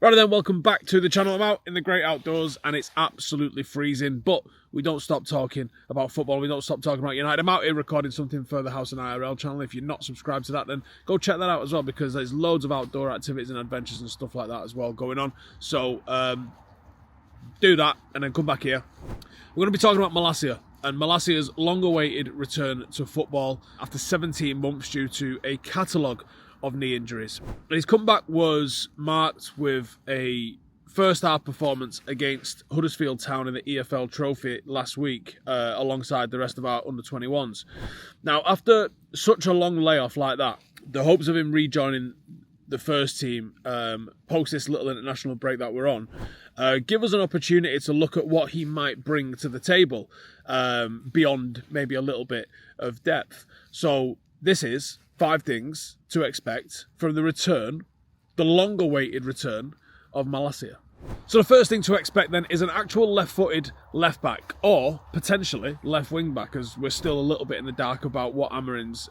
Right then, welcome back to the channel. I'm out in the great outdoors and it's absolutely freezing, but we don't stop talking about football. We don't stop talking about United. I'm out here recording something for the Howson IRL channel. If you're not subscribed to that, then go check that out as well, because there's loads of outdoor activities and adventures and stuff like that as well going on. So do that and then come back here. We're going to be talking about Malacia and Malacia's long-awaited return to football after 17 months due to a catalogue of knee injuries. His comeback was marked with a first half performance against Huddersfield Town in the EFL Trophy last week, alongside the rest of our under-21s. Now, after such a long layoff like that, the hopes of him rejoining the first team post this little international break that we're on give us an opportunity to look at what he might bring to the table beyond maybe a little bit of depth. So this is 5 things to expect from the long-awaited return of Malacia. So the first thing to expect then is an actual left-footed left-back, or potentially left wing-back, as we're still a little bit in the dark about what Amarin's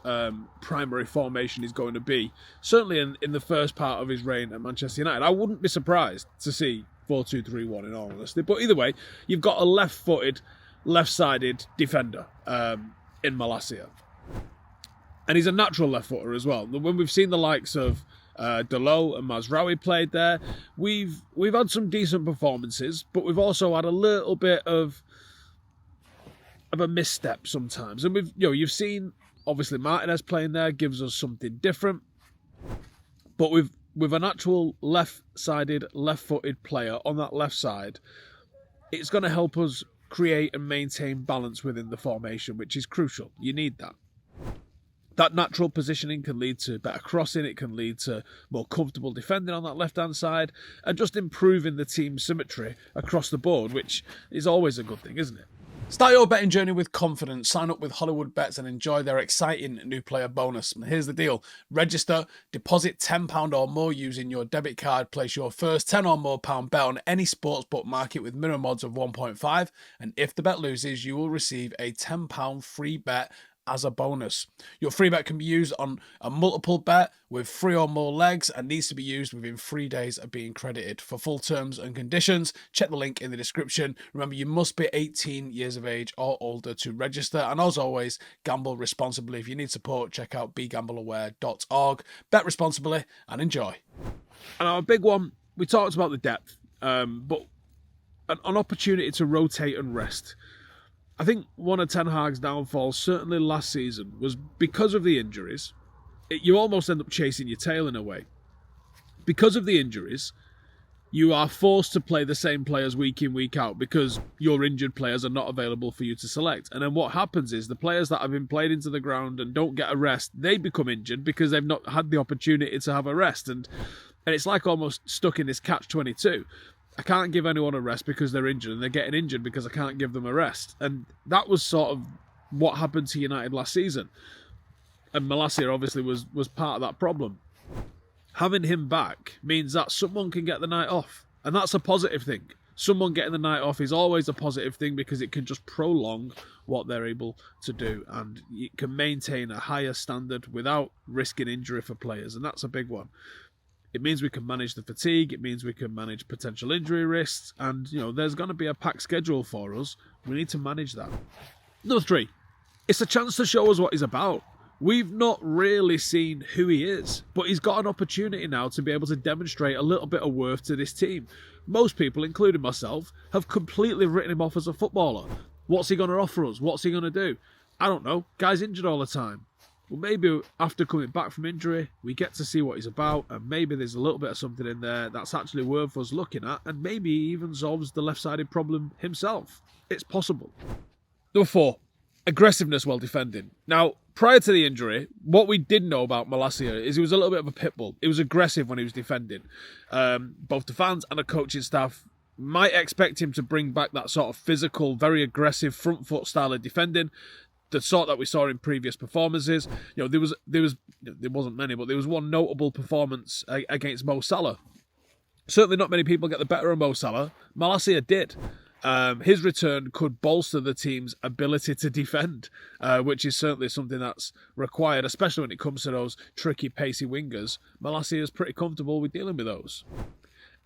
primary formation is going to be. Certainly in the first part of his reign at Manchester United. I wouldn't be surprised to see 4-2-3-1 in all honesty. But either way, you've got a left-footed, left-sided defender in Malacia. And he's a natural left footer as well. When we've seen the likes of Delo and Mazraoui played there, we've had some decent performances, but we've also had a little bit of a misstep sometimes. And you've seen obviously Martinez playing there gives us something different, but with an actual left-sided, left-footed player on that left side, it's going to help us create and maintain balance within the formation, which is crucial. You need that. That natural positioning can lead to better crossing, it can lead to more comfortable defending on that left-hand side, and just improving the team's symmetry across the board, which is always a good thing, isn't it? Start your betting journey with confidence. Sign up with Hollywood Bets and enjoy their exciting new player bonus. And here's the deal. Register, deposit £10 or more using your debit card, place your first £10 or more bet on any sportsbook market with minimum odds of 1.5, and if the bet loses, you will receive a £10 free bet as a bonus. Your free bet can be used on a multiple bet with 3 or more legs and needs to be used within 3 days of being credited. For full terms and conditions, check the link in the description. Remember, you must be 18 years of age or older to register. And as always, gamble responsibly. If you need support, check out begambleaware.org. Bet responsibly and enjoy. And our big one, we talked about the depth, but an opportunity to rotate and rest. I think one of Ten Hag's downfalls, certainly last season, was because of the injuries. You almost end up chasing your tail in a way. Because of the injuries, you are forced to play the same players week in, week out, because your injured players are not available for you to select. And then what happens is the players that have been played into the ground and don't get a rest, they become injured because they've not had the opportunity to have a rest. And it's like almost stuck in this catch-22. I can't give anyone a rest because they're injured, and they're getting injured because I can't give them a rest. And that was sort of what happened to United last season. And Malacia obviously was part of that problem. Having him back means that someone can get the night off. And that's a positive thing. Someone getting the night off is always a positive thing because it can just prolong what they're able to do. And it can maintain a higher standard without risking injury for players. And that's a big one. It means we can manage the fatigue, it means we can manage potential injury risks, and there's going to be a packed schedule for us. We need to manage that. Number 3, it's a chance to show us what he's about. We've not really seen who he is, but he's got an opportunity now to be able to demonstrate a little bit of worth to this team. Most people, including myself, have completely written him off as a footballer. What's he going to offer us? What's he going to do? I don't know. Guy's injured all the time. Well, maybe after coming back from injury, we get to see what he's about, and maybe there's a little bit of something in there that's actually worth us looking at, and maybe he even solves the left-sided problem himself. It's possible. Number 4, aggressiveness while defending. Now, prior to the injury, what we did know about Malacia is he was a little bit of a pit bull. He was aggressive when he was defending. Both the fans and the coaching staff might expect him to bring back that sort of physical, very aggressive front foot style of defending. The sort that we saw in previous performances. There wasn't many, but there was one notable performance against Mo Salah. Certainly not many people get the better of Mo Salah. Malacia did. His return could bolster the team's ability to defend, which is certainly something that's required, especially when it comes to those tricky, pacey wingers. Malacia is pretty comfortable with dealing with those.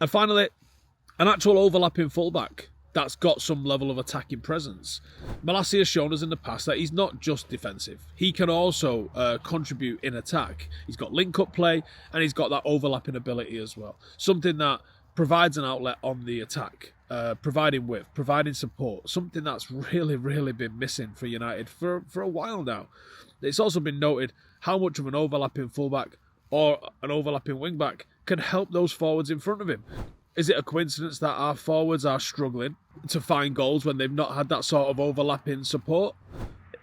And finally, an actual overlapping fullback that's got some level of attacking presence. Malacia has shown us in the past that he's not just defensive. He can also contribute in attack. He's got link-up play, and he's got that overlapping ability as well. Something that provides an outlet on the attack, providing width, providing support. Something that's really, really been missing for United for a while now. It's also been noted how much of an overlapping fullback or an overlapping wing-back can help those forwards in front of him. Is it a coincidence that our forwards are struggling to find goals when they've not had that sort of overlapping support?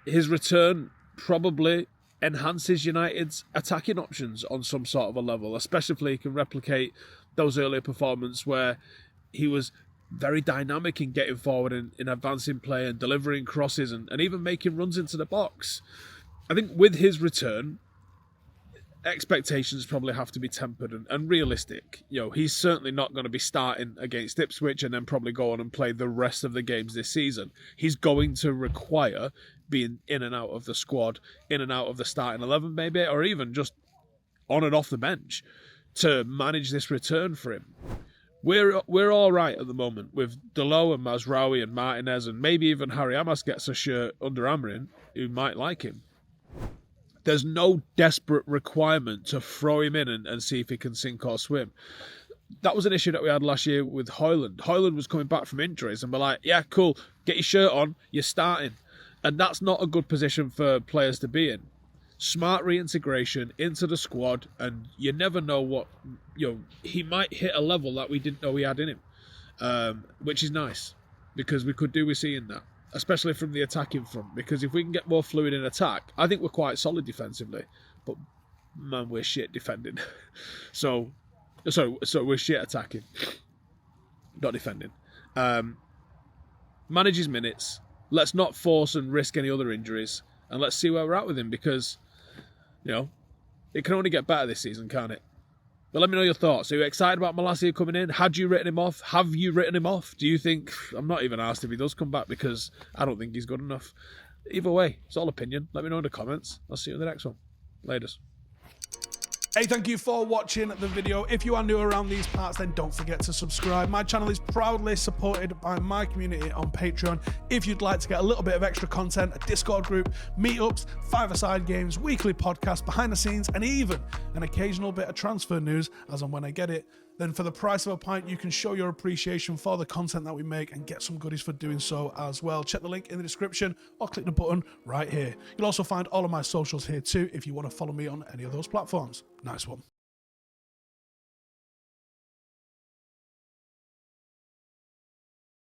His return probably enhances United's attacking options on some sort of a level, especially if he can replicate those earlier performances where he was very dynamic in getting forward in advancing play and delivering crosses and even making runs into the box. I think with his return, expectations probably have to be tempered and realistic. He's certainly not going to be starting against Ipswich and then probably go on and play the rest of the games this season. He's going to require being in and out of the squad, in and out of the starting 11 maybe, or even just on and off the bench to manage this return for him. We're all right at the moment with Delo and Mazraoui and Martinez, and maybe even Harry Amas gets a shirt under Amarin who might like him. There's no desperate requirement to throw him in and see if he can sink or swim. That was an issue that we had last year with Højlund. Højlund was coming back from injuries and we're like, yeah, cool, get your shirt on, you're starting. And that's not a good position for players to be in. Smart reintegration into the squad, and you never know what, he might hit a level that we didn't know he had in him, which is nice because we could do with seeing that. Especially from the attacking front, because if we can get more fluid in attack, I think we're quite solid defensively, but man, we're shit defending. So we're shit attacking, not defending. Manage his minutes. Let's not force and risk any other injuries, and let's see where we're at with him, because it can only get better this season, can't it? But let me know your thoughts. Are you excited about Malacia coming in? Had you written him off? Have you written him off? Do you think... I'm not even asked if he does come back because I don't think he's good enough. Either way, it's all opinion. Let me know in the comments. I'll see you in the next one. Laters. Hey, thank you for watching the video. If you are new around these parts, then don't forget to subscribe. My channel is proudly supported by my community on Patreon. If you'd like to get a little bit of extra content, a Discord group, meetups, five-a-side games, weekly podcasts, behind the scenes, and even an occasional bit of transfer news as and when I get it, then for the price of a pint, you can show your appreciation for the content that we make and get some goodies for doing so as well. Check the link in the description or click the button right here. You'll also find all of my socials here too if you want to follow me on any of those platforms. Nice one.